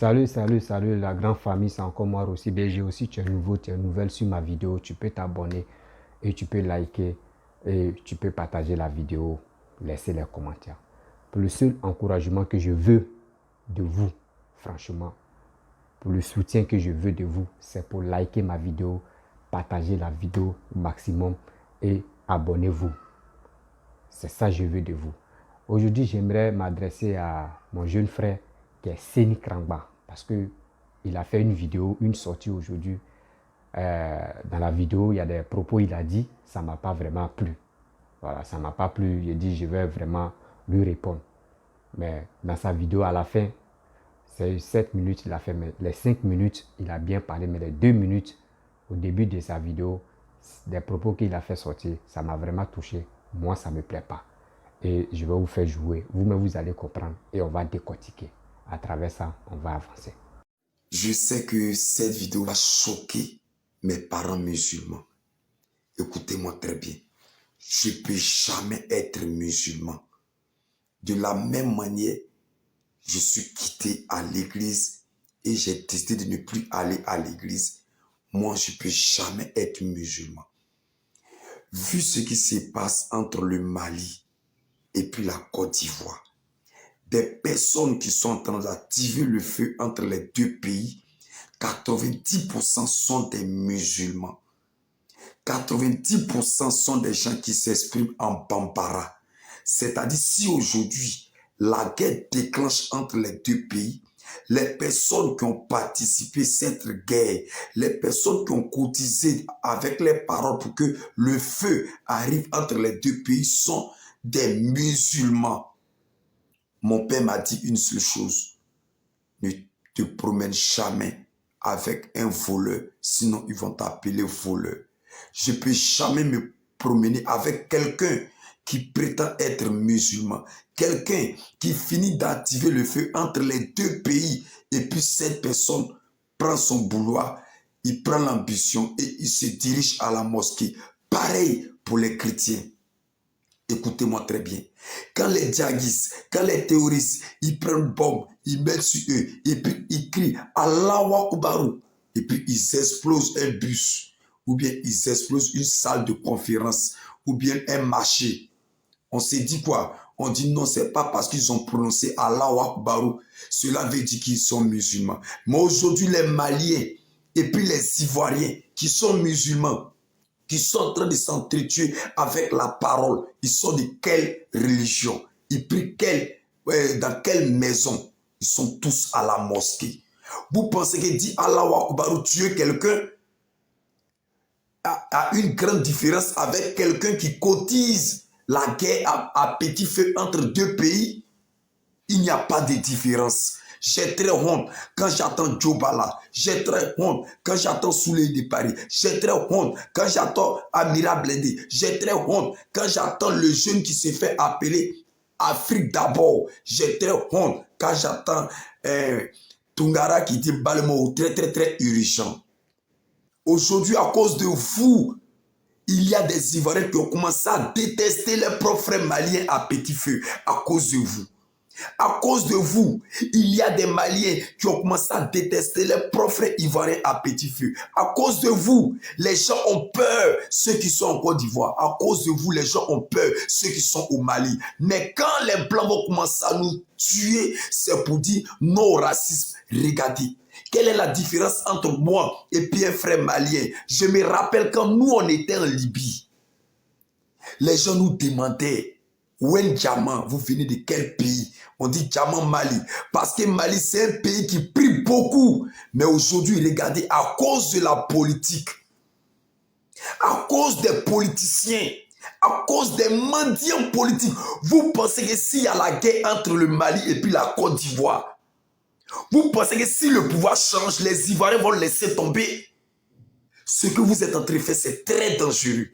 Salut, la grande famille, c'est encore moi aussi. BG aussi, tu es nouveau, tu es nouvelle sur ma vidéo, tu peux t'abonner et tu peux liker et tu peux partager la vidéo, laisser les commentaires. Pour le seul encouragement que je veux de vous, franchement, pour le soutien que je veux de vous, c'est pour liker ma vidéo, partager la vidéo au maximum et abonnez-vous. C'est ça que je veux de vous. Aujourd'hui, j'aimerais m'adresser à mon jeune frère qui est Seni Krangba parce qu'il a fait une vidéo, une sortie aujourd'hui. Dans la vidéo, il y a des propos, il a dit, ça ne m'a pas vraiment plu. Voilà, ça ne m'a pas plu. J'ai dit, je vais vraiment lui répondre. Mais dans sa vidéo, à la fin, c'est 7 minutes, il a fait, mais les 5 minutes, il a bien parlé, mais les 2 minutes, au début de sa vidéo, des propos qu'il a fait sortir, ça m'a vraiment touché. Moi, ça ne me plaît pas. Et je vais vous faire jouer. Vous-même, vous allez comprendre et on va décortiquer. À travers ça, on va avancer. Je sais que cette vidéo va choquer mes parents musulmans. Écoutez-moi très bien. Je ne peux jamais être musulman. De la même manière, je suis quitté à l'église et j'ai décidé de ne plus aller à l'église. Moi, je ne peux jamais être musulman. Vu ce qui se passe entre le Mali et puis la Côte d'Ivoire, des personnes qui sont en train d'activer le feu entre les deux pays, 90% sont des musulmans. 90% sont des gens qui s'expriment en bambara. C'est-à-dire, si aujourd'hui, la guerre déclenche entre les deux pays, les personnes qui ont participé à cette guerre, les personnes qui ont cotisé avec les paroles pour que le feu arrive entre les deux pays sont des musulmans. Mon père m'a dit une seule chose: ne te promène jamais avec un voleur, sinon ils vont t'appeler voleur. Je ne peux jamais me promener avec quelqu'un qui prétend être musulman, quelqu'un qui finit d'activer le feu entre les deux pays et puis cette personne prend son boulot, il prend l'ambition et il se dirige à la mosquée. Pareil pour les chrétiens. Écoutez-moi très bien. Quand les djihadistes, quand les terroristes, ils prennent une bombe, ils mettent sur eux, et puis ils crient Allahu Akbar, et puis ils explosent un bus, ou bien ils explosent une salle de conférence, ou bien un marché. On s'est dit quoi? On dit non, c'est pas parce qu'ils ont prononcé Allahu Akbar, cela veut dire qu'ils sont musulmans. Mais aujourd'hui, les Maliens et puis les Ivoiriens qui sont musulmans, qui sont en train de s'entretuer avec la parole, ils sont de quelle religion? Ils prient dans quelle maison? Ils sont tous à la mosquée. Vous pensez que dit Allahu Akbar, tuer quelqu'un a une grande différence avec quelqu'un qui cotise la guerre à petit feu entre deux pays? Il n'y a pas de différence. J'ai très honte quand j'attends Djobala. J'ai très honte quand j'attends Souley de Paris. J'ai très honte quand j'attends Amira Blende. J'ai très honte quand j'attends le jeune qui se fait appeler Afrique d'abord. J'ai très honte quand j'attends Tungara qui dit Balemo très urgent. Aujourd'hui, à cause de vous, il y a des Ivoiriens qui ont commencé à détester leurs propres frères maliens à petit feu à cause de vous. À cause de vous, il y a des Maliens qui ont commencé à détester les propres Ivoiriens à petit feu. À cause de vous, les gens ont peur, ceux qui sont en Côte d'Ivoire. À cause de vous, les gens ont peur, ceux qui sont au Mali. Mais quand les Blancs vont commencer à nous tuer, c'est pour dire non au racisme. Regardez, quelle est la différence entre moi et puis un frère malien? Je me rappelle quand nous, on était en Libye. Les gens nous demandaient, Wen Diamant, vous venez de quel pays? On dit Diamant Mali. Parce que Mali, c'est un pays qui prie beaucoup. Mais aujourd'hui, regardez, à cause de la politique, à cause des politiciens, à cause des mendiants politiques, vous pensez que s'il y a la guerre entre le Mali et puis la Côte d'Ivoire, vous pensez que si le pouvoir change, les Ivoiriens vont laisser tomber? Ce que vous êtes en train de faire, c'est très dangereux.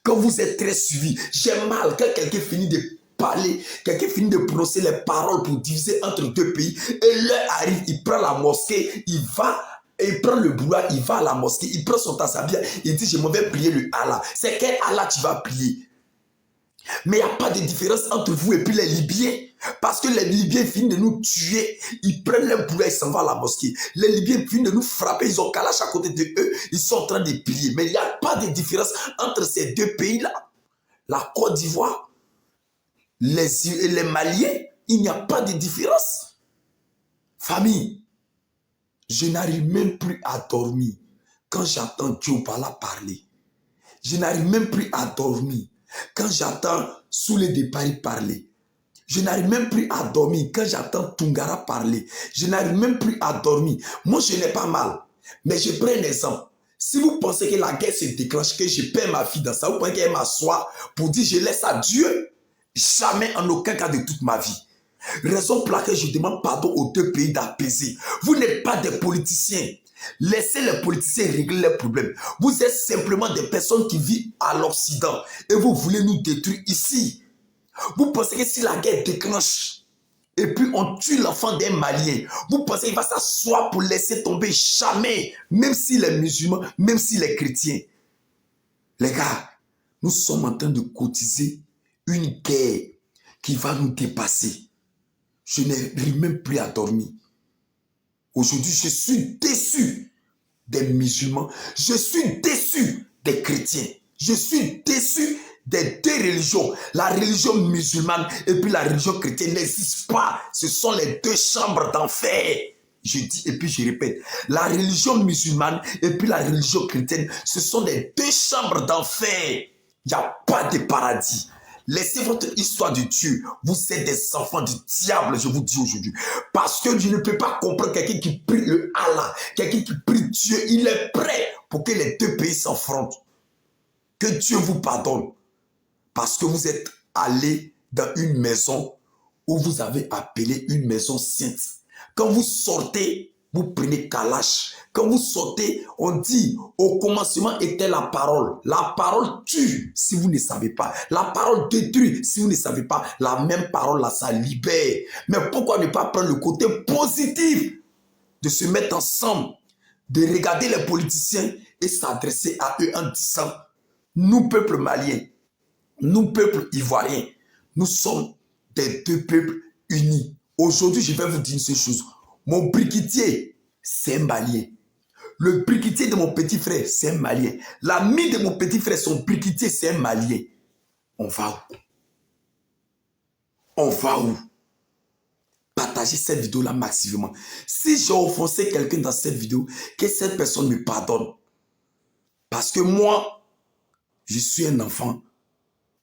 Quand vous êtes très suivi, j'ai mal quand quelqu'un finit de parler, quelqu'un finit de prononcer les paroles pour diviser entre deux pays, et l'heure arrive, il prend la mosquée, il va, il prend le boulot, il va à la mosquée, il prend son tassabia, il dit je m'en vais prier le Allah. C'est quel Allah tu vas prier? Mais il n'y a pas de différence entre vous et puis les Libyens. Parce que les Libyens finissent de nous tuer, ils prennent leur poulet, ils s'en vont à la mosquée. Les Libyens finissent de nous frapper, ils ont Kalash à côté de eux, ils sont en train de plier. Mais il n'y a pas de différence entre ces deux pays-là. La Côte d'Ivoire, les Maliens, il n'y a pas de différence. Famille, je n'arrive même plus à dormir quand j'entends Djobala parler. Je n'arrive même plus à dormir quand j'entends Soulé de Paris parler. Je n'arrive même plus à dormir quand j'entends Tungara parler. Je n'arrive même plus à dormir. Moi, je n'ai pas mal. Mais je prends un exemple. Si vous pensez que la guerre se déclenche, que je perds ma fille dans ça, vous pensez qu'elle m'assoit pour dire je laisse à Dieu? Jamais, en aucun cas de toute ma vie. Raison pour laquelle je demande pardon aux deux pays d'apaiser. Vous n'êtes pas des politiciens. Laissez les politiciens régler leurs problèmes. Vous êtes simplement des personnes qui vivent à l'Occident et vous voulez nous détruire ici. Vous pensez que si la guerre déclenche et puis on tue l'enfant d'un Malien, vous pensez qu'il va s'asseoir pour laisser tomber? Jamais, même s'il est musulman, même s'il est chrétien. Les gars, nous sommes en train de cotiser une guerre qui va nous dépasser. Je n'arrive même plus à dormir. Aujourd'hui, je suis déçu des musulmans. Je suis déçu des chrétiens. Je suis déçu des deux religions. La religion musulmane et puis la religion chrétienne n'existent pas. Ce sont les deux chambres d'enfer. Je dis et puis je répète. La religion musulmane et puis la religion chrétienne, ce sont les deux chambres d'enfer. Il n'y a pas de paradis. Laissez votre histoire de Dieu. Vous êtes des enfants du diable, je vous dis aujourd'hui. Parce que je ne peux pas comprendre quelqu'un qui prie le Allah, quelqu'un qui prie Dieu. Il est prêt pour que les deux pays s'affrontent. Que Dieu vous pardonne. Parce que vous êtes allé dans une maison où vous avez appelé une maison sainte. Quand vous sortez, vous prenez Kalash. Quand vous sortez, on dit, au commencement était la parole. La parole tue si vous ne savez pas. La parole détruit si vous ne savez pas. La même parole, là, ça libère. Mais pourquoi ne pas prendre le côté positif de se mettre ensemble, de regarder les politiciens et s'adresser à eux en disant, nous, peuple malien, nous, peuple ivoirien, nous sommes des deux peuples unis. Aujourd'hui, je vais vous dire une seule chose. Mon briquetier, c'est un Malien. Le briquetier de mon petit frère, c'est un Malien. L'ami de mon petit frère, son briquetier, c'est un Malien. On va où? On va où? Partagez cette vidéo-là maximum. Si j'ai offensé quelqu'un dans cette vidéo, que cette personne me pardonne. Parce que moi, je suis un enfant.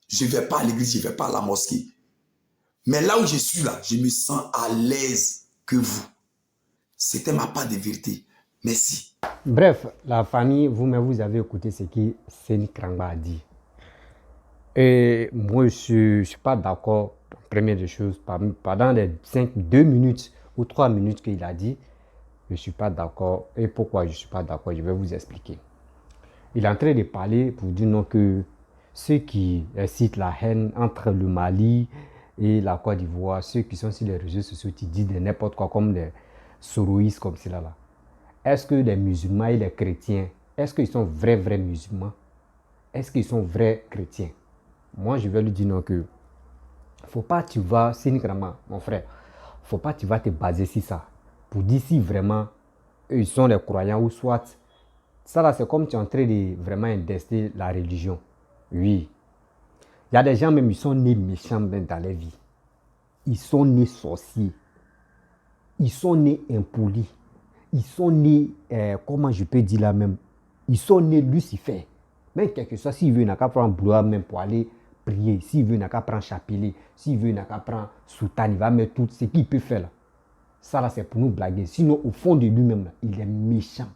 Je ne vais pas à l'église, je ne vais pas à la mosquée. Mais là où je suis là, je me sens à l'aise que vous. C'était ma part de vérité. Merci. Bref, la famille, vous-même, vous avez écouté ce que Seni Krangba a dit. Et moi, je ne suis pas d'accord, première des choses, pendant les 2 minutes ou 3 minutes qu'il a dit, je ne suis pas d'accord. Et pourquoi je ne suis pas d'accord, je vais vous expliquer. Il est en train de parler pour dire non que ceux qui incitent la haine entre le Mali et la Côte d'Ivoire, ceux qui sont sur les réseaux sociaux, qui disent de n'importe quoi comme des soroïstes comme cela là. Est-ce que les musulmans et les chrétiens, est-ce qu'ils sont vrais musulmans? Est-ce qu'ils sont vrais chrétiens? Moi, je vais lui dire non que faut pas tu vas, Sénikrama, mon frère, faut pas tu vas te baser sur ça pour dire si vraiment eux, ils sont les croyants ou soit. Ça là, c'est comme tu es en train de vraiment indester la religion. Oui. Il y a des gens même, ils sont nés méchants dans leur vie. Ils sont nés sorciers. Ils sont nés impolis. Ils sont nés, comment je peux dire là même, ils sont nés Lucifer. Même quelque chose, s'il veut, il n'a qu'à prendre boulot même pour aller prier. S'il veut, il n'a qu'à prendre chapelet. S'il veut, il n'a qu'à prendre soutane. Il va mettre tout ce qu'il peut faire là. Ça là, c'est pour nous blaguer. Sinon, au fond de lui-même, là, il est méchant.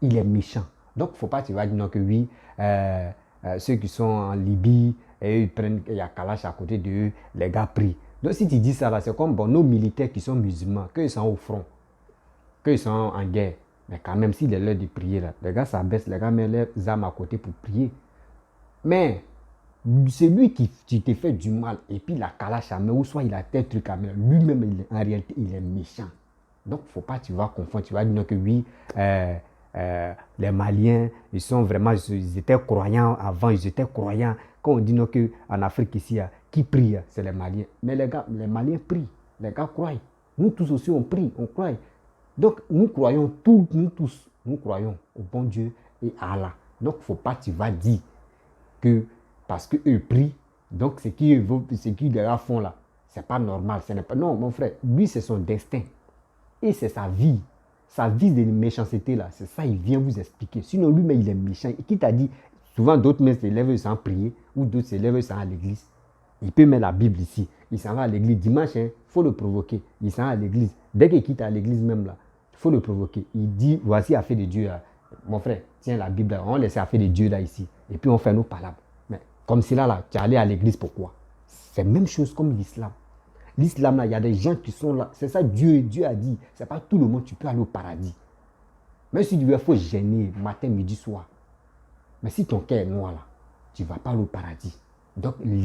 Il est méchant. Donc, il ne faut pas, tu vas dire non que oui, ceux qui sont en Libye, et ils prennent, il y a Kalash à côté d'eux, les gars prient. Donc, si tu dis ça là, c'est comme bon, nos militaires qui sont musulmans, qu'ils sont au front, qu'ils sont en guerre. Mais quand même, s'il est l'heure de prier, là, les gars s'abaissent, les gars mettent leurs armes à côté pour prier. Mais, c'est lui qui te fait du mal, et puis la Kalash à main, ou soit il a tel truc à main, lui-même, en réalité, il est méchant. Donc, il ne faut pas, tu vas confondre, tu vas dire non que oui, les Maliens, ils étaient croyants avant, ils étaient croyants. Quand on dit non qu'en Afrique ici, qui prie, c'est les Maliens. Mais les Maliens prient, les gars croient. Nous tous aussi, on prie, on croit. Donc, nous croyons nous tous, nous croyons au bon Dieu et à Allah. Donc, il ne faut pas, tu vas dire que parce qu'eux prient, donc ce qu'ils font là, c'est pas normal. Ce n'est pas, non, mon frère, lui, c'est son destin. Et c'est sa vie. Sa vie de méchanceté là, c'est ça, il vient vous expliquer. Sinon, lui-même, il est méchant. Et qui t'a dit, souvent d'autres même s'élèvent sans prier, ou d'autres s'élèvent sans à l'église. Il peut mettre la Bible ici. Il s'en va à l'église. Dimanche, il faut le provoquer. Il s'en va à l'église. Dès qu'il quitte à l'église même là, il faut le provoquer. Il dit, voici affaire de Dieu. Là. Mon frère, tiens la Bible là. On laisse affaire de Dieu là ici. Et puis on fait nos palabres. Mais comme cela là, tu es allé à l'église pourquoi? C'est la même chose comme l'islam. L'islam là, il y a des gens qui sont là. C'est ça Dieu a dit. C'est pas tout le monde qui peut aller au paradis. Même si tu veux, il faut gêner matin, midi, soir. Mais si ton cœur est noir là, tu ne vas pas aller au paradis. Donc, il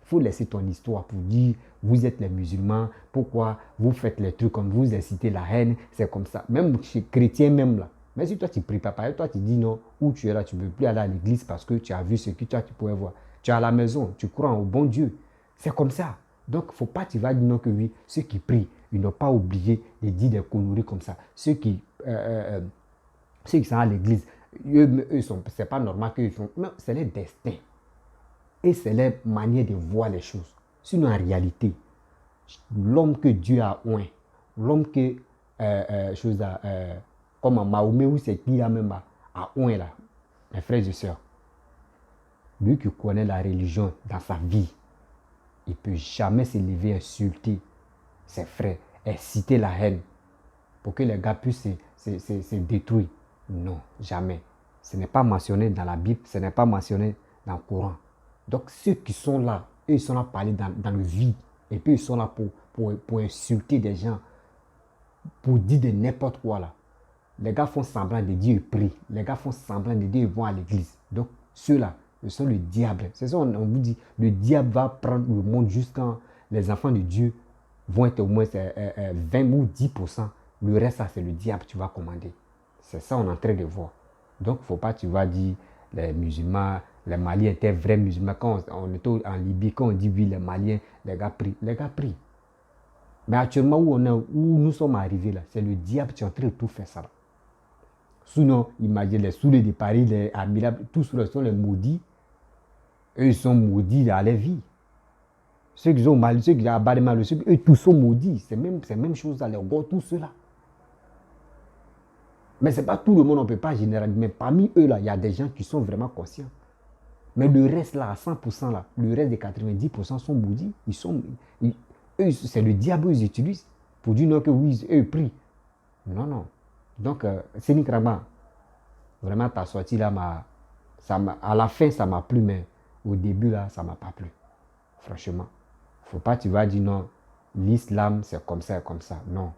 faut laisser ton histoire pour dire, vous êtes les musulmans, pourquoi vous faites les trucs comme vous incitez la haine, c'est comme ça. Même chez chrétiens même là. Mais si toi tu ne pries pas, toi tu dis non, ou tu es là, tu ne peux plus aller à l'église parce que tu as vu ce que toi tu pouvais voir. Tu es à la maison, tu crois au bon Dieu. C'est comme ça. Donc, il ne faut pas, tu vas dire non que oui, ceux qui prient, ils n'ont pas oublié de dire des conneries comme ça. Ceux qui sont à l'église, c'est pas normal qu'ils font. Mais c'est leur destin. Et c'est leur manière de voir les choses. Sinon, en réalité, l'homme que Dieu a oint, l'homme que, comme Mahomet ou c'est qui là même a oint là, mes frères et sœurs, lui qui connaît la religion dans sa vie, il ne peut jamais se lever insulter ses frères, inciter la haine pour que les gars puissent se détruire. Non, jamais. Ce n'est pas mentionné dans la Bible, ce n'est pas mentionné dans le Coran. Donc ceux qui sont là, eux, ils sont là pour aller dans le vide. Et puis ils sont là pour insulter des gens, pour dire de n'importe quoi là. Les gars font semblant de dire ils prient. Les gars font semblant de dire ils vont à l'église. Donc ceux-là, ce sont le diable. C'est ça on vous dit, le diable va prendre le monde jusqu'à les enfants de Dieu vont être au moins 20 ou 10%. Le reste, ça, c'est le diable que tu vas commander. C'est ça on est en train de voir. Donc, il ne faut pas, tu vas dire, les musulmans, les Maliens étaient vrais musulmans. Quand on était en Libye, quand on dit oui, les Maliens, les gars prient. Les gars prient. Mais actuellement, où nous sommes arrivés, là, c'est le diable qui est en train de tout faire ça. Là. Sinon, imagine les soulés de Paris, les admirables, tous ceux sont les maudits. Eux, ils sont maudits dans leur vie. Ceux qui ont mal, ceux qui ont abattu mal, eux, tous sont maudits. C'est la même chose dans leur gars, tous ceux-là. Mais ce n'est pas tout le monde, on ne peut pas généraliser. Mais parmi eux, là, il y a des gens qui sont vraiment conscients. Mais le reste, là, à 100%, là, le reste des 90% sont maudits. Eux, c'est le diable qu'ils utilisent pour dire non que oui, eux prient. Non, non. Donc, Sénik Rama, vraiment, ta sortie là, à la fin, ça m'a plu, mais au début, là, ça ne m'a pas plu. Franchement. Il ne faut pas, tu vas dire non, l'islam, c'est comme ça et comme ça. Non.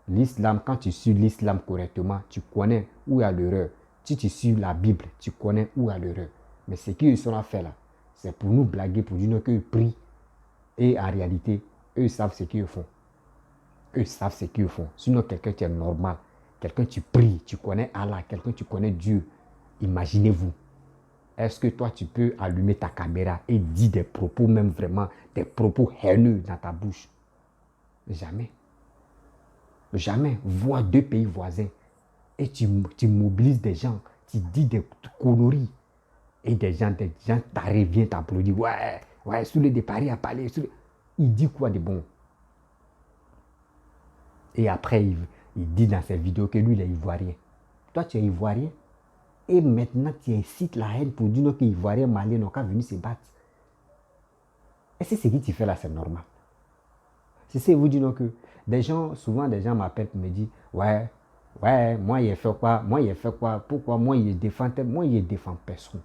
L'islam, quand tu suis l'islam correctement, tu connais où il y a l'erreur. Si tu suis la Bible, tu connais où il y a l'erreur. Mais ce qu'ils sont à faire là, c'est pour nous blaguer, pour dire qu'ils prient. Et en réalité, eux savent ce qu'ils font. Eux savent ce qu'ils font. Sinon, quelqu'un qui est normal, quelqu'un qui prie, tu connais Allah, quelqu'un qui connaît Dieu. Imaginez-vous. Est-ce que toi, tu peux allumer ta caméra et dire des propos, même vraiment, des propos haineux dans ta bouche? Jamais. Jamais. Voir deux pays voisins et tu mobilises des gens, tu dis des conneries. Et des gens tarés viennent t'applaudir. Ouais, Soulé de Paris a parlé. Il dit quoi de bon? Et après, il dit dans ses vidéos que lui, il est ivoirien. Toi, tu es ivoirien. Et maintenant, tu incites la haine pour dire que les Ivoiriens maliens n'ont qu'à venir se battre. Et c'est ce que tu fais là, c'est normal. C'est ça, vous dites que souvent des gens m'appellent pour me dire, ouais, moi, il a fait quoi? Pourquoi moi, il défend personne.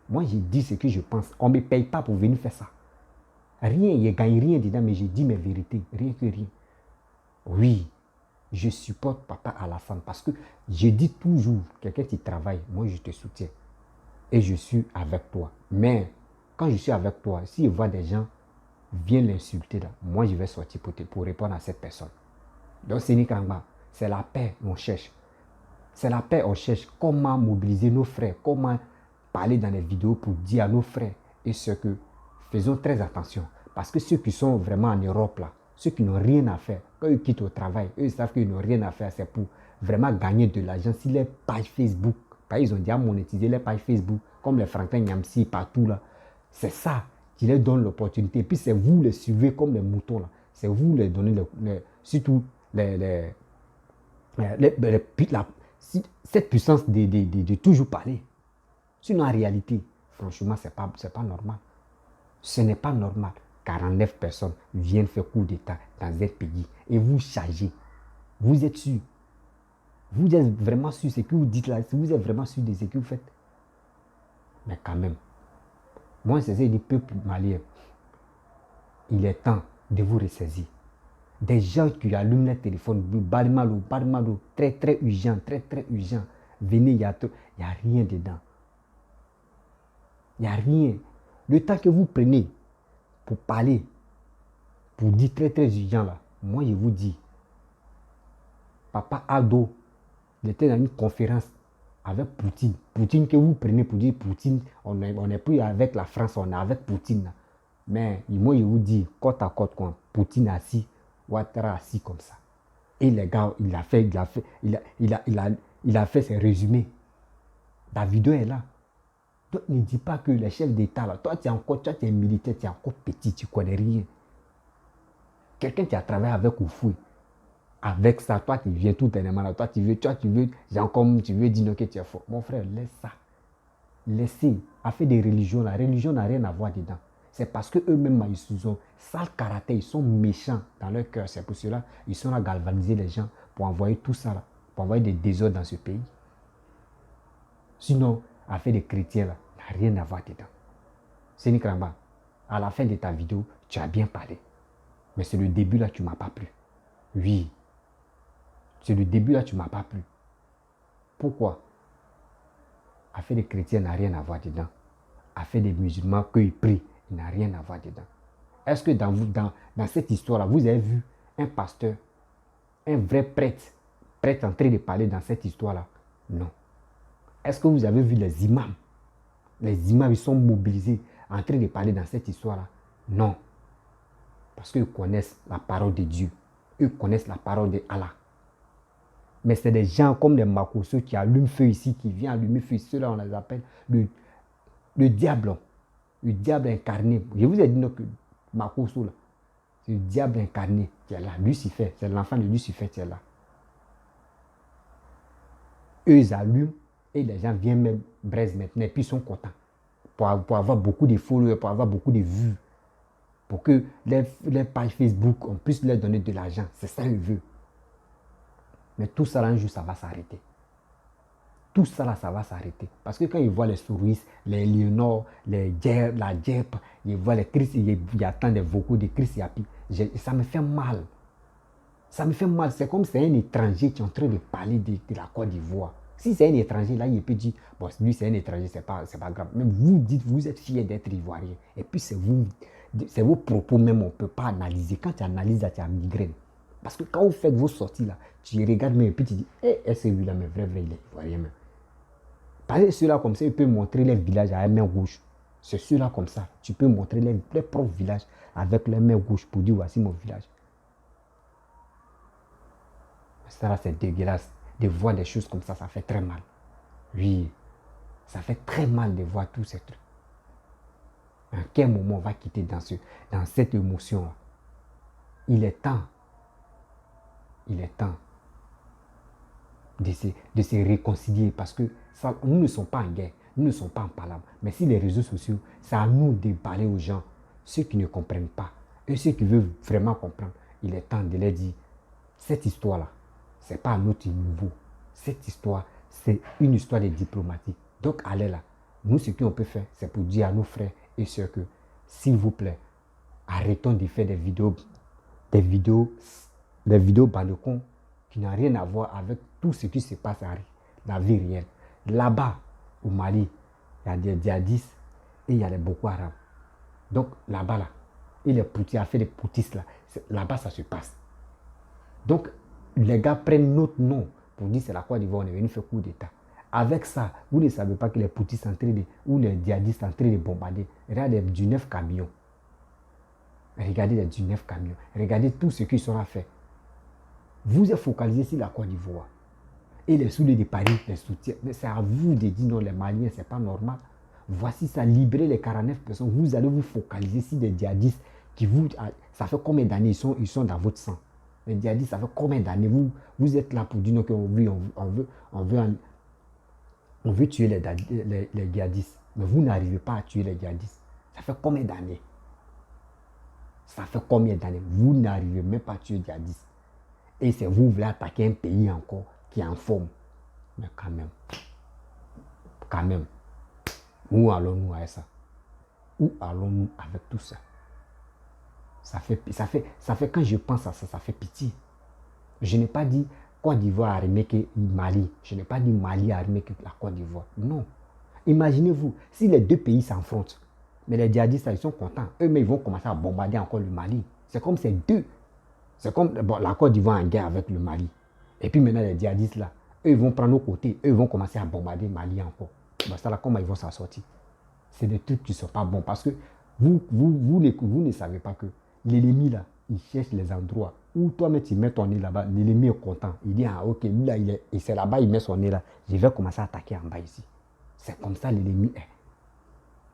Moi, je dis ce que je pense. On ne me paye pas pour venir faire ça. Rien, je ne gagne rien dedans, mais je dis mes vérités. Rien que rien. Oui, je supporte Papa Alassane parce que je dis toujours, quelqu'un qui travaille, moi, je te soutiens. Et je suis avec toi. Mais quand je suis avec toi, si je vois des gens viennent l'insulter, là, moi, je vais sortir pour répondre à cette personne. Donc, c'est la paix qu'on cherche. C'est la paix qu'on cherche. Comment mobiliser nos frères, comment parler dans les vidéos pour dire à nos frères et ce que faisons très attention. Parce que ceux qui sont vraiment en Europe, là, ceux qui n'ont rien à faire, quand ils quittent au travail, eux, ils savent qu'ils n'ont rien à faire, c'est pour vraiment gagner de l'argent. Si les pages Facebook, ils ont déjà monétisé les pages Facebook, comme les Franklin Nyamsi partout là, c'est ça qui leur donne l'opportunité. Et puis c'est vous les suivez comme les moutons là. C'est vous les donnez, surtout cette puissance de toujours parler. Sinon, en réalité, franchement, ce n'est pas normal. Ce n'est pas normal. 49 personnes viennent faire coup d'État dans un pays et vous chargez. Vous êtes sûr. Vous êtes vraiment sûr de ce que vous dites là. Vous êtes vraiment sûr de ce que vous faites. Mais quand même, moi, c'est ça du peuple malien. Il est temps de vous ressaisir. Des gens qui allument les téléphones, Badmalo, très très urgent, très très urgent. Venez, il n'y a rien dedans. Il n'y a rien. Le temps que vous prenez pour parler, pour dire très très urgent là, moi je vous dis, Papa Ado, il était dans une conférence avec Poutine. Poutine que vous prenez pour dire Poutine, on n'est plus avec la France, on est avec Poutine. Mais moi je vous dis, côte à côte, quoi, Poutine assis, Ouattara assis comme ça. Et les gars, il a fait ses résumés. La vidéo est là. Donc ne dis pas que les chefs d'État, là, toi tu es militaire, tu es encore petit, tu ne connais rien. Quelqu'un qui a travaillé avec Oufoué, avec ça, toi tu viens tout dernièrement là, toi tu veux genre comme tu veux dire que tu es fort. Mon frère, laisse ça. Laissez. Affaire des religions, la religion n'a rien à voir dedans. C'est parce qu'eux-mêmes, ils ont sale caractère, ils sont méchants dans leur cœur. C'est pour cela qu'ils sont là à galvaniser les gens pour envoyer tout ça là, pour envoyer des désordres dans ce pays. Sinon, affaire des chrétiens là, n'a rien à voir dedans. Séni Kramba, à la fin de ta vidéo, tu as bien parlé. Mais c'est le début là, tu ne m'as pas plu. Oui. C'est le début là, tu ne m'as pas plu. Pourquoi? Affaire des chrétiens n'a rien à voir dedans. Affaire des musulmans qu'ils prient, il n'a rien à voir dedans. Est-ce que dans cette histoire-là, vous avez vu un pasteur, un vrai prêtre en train de parler dans cette histoire-là? Non. Est-ce que vous avez vu les imams? Les imams, ils sont mobilisés en train de parler dans cette histoire-là? Non. Parce qu'ils connaissent la parole de Dieu. Ils connaissent la parole de Allah. Mais c'est des gens comme des Makosso qui allument feu ici, qui viennent allumer feu ici. Ceux-là, on les appelle le diable. Le diable incarné. Je vous ai dit que Makosso, là, c'est le diable incarné qui est là. Lucifer, c'est l'enfant de Lucifer qui est là. Eux, ils allument et les gens viennent même braise maintenant. Et puis ils sont contents. Pour avoir beaucoup de followers, pour avoir beaucoup de vues. Pour que les pages Facebook, on puisse leur donner de l'argent. C'est ça qu'ils veulent. Mais tout ça, là, un jour, ça va s'arrêter. Tout ça, là, ça va s'arrêter. Parce que quand ils voient les souris, les Léonore, la Djep, ils voient les Chris, ils attendent des vocaux de Chris Yapi. Ça me fait mal. Ça me fait mal. C'est comme si c'est un étranger qui est en train de parler de la Côte d'Ivoire. Si c'est un étranger, là, il peut dire, bon, lui, c'est un étranger, c'est pas grave. Mais vous dites, vous êtes fiers d'être ivoirien. Et puis, c'est vos propos même, on ne peut pas analyser. Quand tu analyses, tu as migraine. Parce que quand vous faites vos sorties là, tu regardes même et puis tu dis, est-ce que lui-là, mais vrai, il est ivoirien même. Parce que ceux-là comme ça, ils peuvent montrer les villages à la main gauche. C'est ceux-là comme ça. Tu peux montrer les propres villages avec la main gauche pour dire, voici mon village. Ça là, c'est dégueulasse. De voir des choses comme ça fait très mal. Oui, ça fait très mal de voir tous ces trucs. À quel moment on va quitter dans cette émotion-là? Il est temps de se réconcilier parce que ça, nous ne sommes pas en guerre, nous ne sommes pas en palabre. Mais si les réseaux sociaux, c'est à nous de parler aux gens, ceux qui ne comprennent pas, et ceux qui veulent vraiment comprendre, il est temps de leur dire, cette histoire-là, ce n'est pas un autre niveau. Cette histoire, c'est une histoire de diplomatie. Donc, allez là. Nous, ce qu'on peut faire, c'est pour dire à nos frères et sœurs que, s'il vous plaît, arrêtons de faire des vidéos balcons qui n'ont rien à voir avec tout ce qui se passe à la vie réelle. Là-bas, au Mali, il y a des djihadistes et il y a les Boko Haram. Donc là-bas, là, et les poutis, a fait des poutistes là, là-bas ça se passe. Donc les gars prennent notre nom pour dire c'est la Côte d'Ivoire, on est venu faire coup d'État. Avec ça, vous ne savez pas que les poutistes sont en train de, ou les djihadistes sont en train de bombarder. Regardez du 9 camions. Regardez les 19 camions. Regardez tout ce qu'ils sont à faire. Vous êtes focalisé sur la Côte d'Ivoire. Et les soulets de Paris, les soutiens. Mais c'est à vous de dire non, les Maliens, c'est pas normal. Voici ça, libérer les 49 personnes. Vous allez vous focaliser sur des djihadistes qui vous. Ça fait combien d'années ils sont dans votre sang? Les djihadistes, ça fait combien d'années vous êtes là pour dire non, on veut tuer les djihadistes. Mais vous n'arrivez pas à tuer les djihadistes. Ça fait combien d'années? Ça fait combien d'années? Vous n'arrivez même pas à tuer les djihadistes. Et c'est vous voulez attaquer un pays encore qui est en forme. Mais quand même, où allons-nous avec ça? Où allons-nous avec tout ça? Ça fait quand je pense à ça, ça fait pitié. Je n'ai pas dit Côte d'Ivoire arrimé que Mali. Je n'ai pas dit Mali arrimé que la Côte d'Ivoire. Non. Imaginez-vous, si les deux pays s'affrontent, mais les djihadistes, ils sont contents. Eux-mêmes, ils vont commencer à bombarder encore le Mali. C'est comme ces deux. C'est comme la Côte d'Ivoire en guerre avec le Mali. Et puis maintenant, les djihadistes là, eux, ils vont prendre nos côtés. Eux, ils vont commencer à bombarder le Mali encore. Bon, ça là, comment ils vont s'en sortir? C'est des trucs qui ne sont pas bons. Parce que vous ne savez pas que l'ennemi là, il cherche les endroits où toi-même tu mets ton nez là-bas. L'ennemi est content. Il dit, ah ok, lui là, et c'est là-bas, il met son nez là. Je vais commencer à attaquer en bas ici. C'est comme ça l'ennemi est.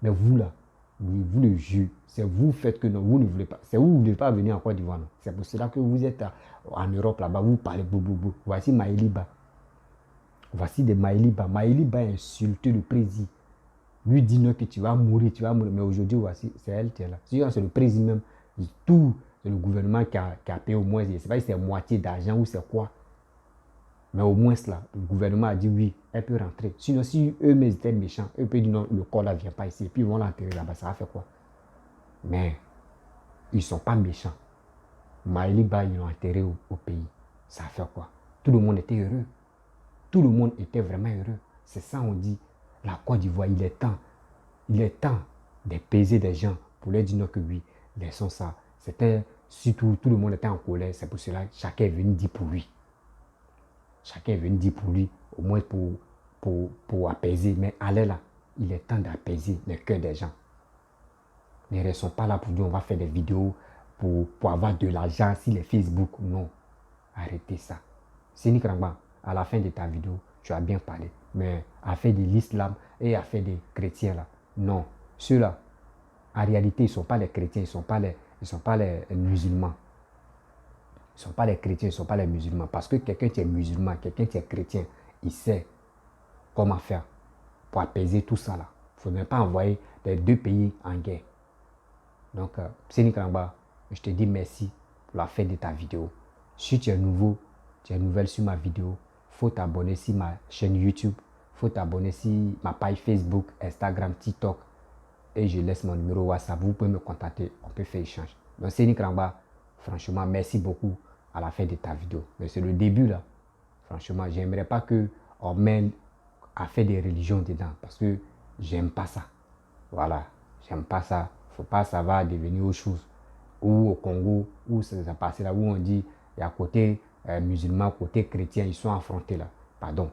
Mais vous là, vous le jugez. C'est vous faites que non, vous ne voulez pas. C'est vous ne voulez pas venir en Côte d'Ivoire. C'est pour cela que vous êtes en Europe là-bas, vous parlez boubou. Voici Maëliba. Voici des Maëliba. Maëliba a insulté le président. Lui dit non que tu vas mourir. Mais aujourd'hui, voici, c'est elle qui est là. C'est le président même. Tout, c'est le gouvernement qui a payé au moins, je ne sais pas si c'est moitié d'argent ou c'est quoi. Mais au moins, là, le gouvernement a dit oui, elle peut rentrer. Sinon, si eux-mêmes étaient méchants, eux peuvent dire non, le corps là ne vient pas ici. Et puis ils vont l'enterrer là-bas, ça va faire quoi? Mais ils ne sont pas méchants. Maëliba, ils l'ont enterré au pays. Ça va faire quoi? Tout le monde était heureux. Tout le monde était vraiment heureux. C'est ça, on dit. La Côte d'Ivoire, il est temps d'apaiser des gens pour leur dire non que oui, laissons ça. C'était surtout, tout le monde était en colère. C'est pour cela que chacun est venu dire pour lui. Chacun est venu dire pour lui, au moins pour apaiser. Mais allez là, il est temps d'apaiser le cœur des gens. Ne restons pas là pour dire on va faire des vidéos pour avoir de l'argent sur les Facebook. Non, arrêtez ça. Sini Krangba, à la fin de ta vidéo, tu as bien parlé. Mais à faire de l'islam et à faire des chrétiens là, non. Ceux-là, en réalité, ils ne sont pas les chrétiens, ils ne sont pas les musulmans. Ils ne sont pas les chrétiens, ils ne sont pas les musulmans. Parce que quelqu'un qui est musulman, quelqu'un qui est chrétien, il sait comment faire pour apaiser tout ça là. Il ne faudrait pas envoyer les deux pays en guerre. Donc, Sini Krangba, je te dis merci pour la fin de ta vidéo. Si tu es nouveau, tu es nouvelle sur ma vidéo, il faut t'abonner sur ma chaîne YouTube, il faut t'abonner sur ma page Facebook, Instagram, TikTok. Et je laisse mon numéro WhatsApp. Vous pouvez me contacter, on peut faire échange. Donc, Sini Krangba, franchement, merci beaucoup à la fin de ta vidéo. Mais c'est le début là. Franchement, j'aimerais pas qu'on mène à faire des religions dedans parce que j'aime pas ça. Voilà, j'aime pas ça. Faut pas, ça va devenir autre chose. Ou au Congo, où ça s'est passé là, où on dit, il y a côté musulman, côté chrétien, ils sont affrontés là. Pardon.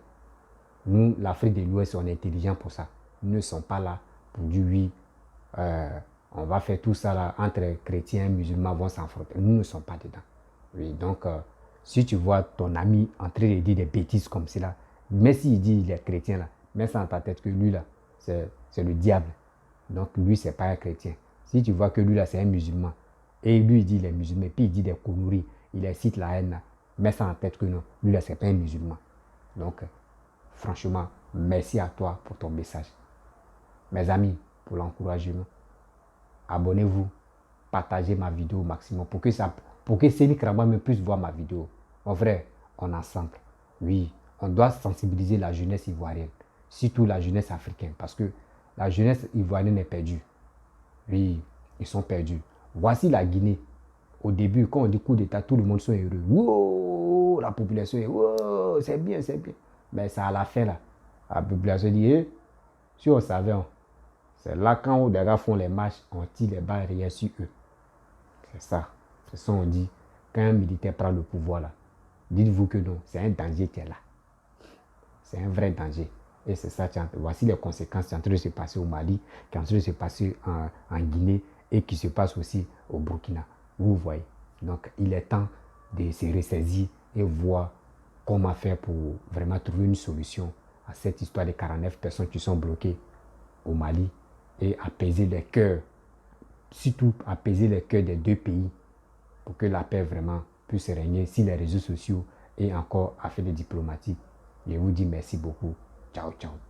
Nous, l'Afrique de l'Ouest, on est intelligent pour ça. Nous ne sommes pas là pour dire oui, on va faire tout ça là, entre chrétiens et musulmans vont s'affronter. Nous ne sommes pas dedans. Oui, donc, si tu vois ton ami en train de dire des bêtises comme cela, mais s'il dit il est chrétien là, mets ça dans ta tête que lui là, c'est le diable. Donc, lui, c'est pas un chrétien. Si tu vois que lui là, c'est un musulman, et lui, il dit il est musulman, puis il dit des conneries, il incite la haine là, mets ça en tête que non, lui là, c'est pas un musulman. Donc, franchement, merci à toi pour ton message. Mes amis, pour l'encouragement, abonnez-vous, partagez ma vidéo au maximum pour que Sini Krangba me puisse voir ma vidéo. Mon frère, on est ensemble. Oui, on doit sensibiliser la jeunesse ivoirienne, surtout la jeunesse africaine, parce que la jeunesse ivoirienne est perdue. Oui, ils sont perdus. Voici la Guinée. Au début, quand on dit coup d'État, tout le monde sont heureux. Wow, la population est wow, c'est bien, c'est bien. Mais ça à la fin là, la population dit, eh, si on savait, c'est là quand les gars font les marches, on tire les balles réelles sur eux. C'est ça. C'est ça on dit. Quand un militaire prend le pouvoir là, dites-vous que non, c'est un danger qui est là. C'est un vrai danger. Et c'est ça, voici les conséquences qui sont en train de se passer au Mali, qui sont en train de se passer en Guinée et qui se passe aussi au Burkina. Vous voyez. Donc, il est temps de se ressaisir et voir comment faire pour vraiment trouver une solution à cette histoire de 49 personnes qui sont bloquées au Mali et apaiser les cœurs, surtout apaiser les cœurs des deux pays pour que la paix vraiment puisse régner si les réseaux sociaux et encore affaires de diplomatie. Je vous dis merci beaucoup. Ciao, ciao.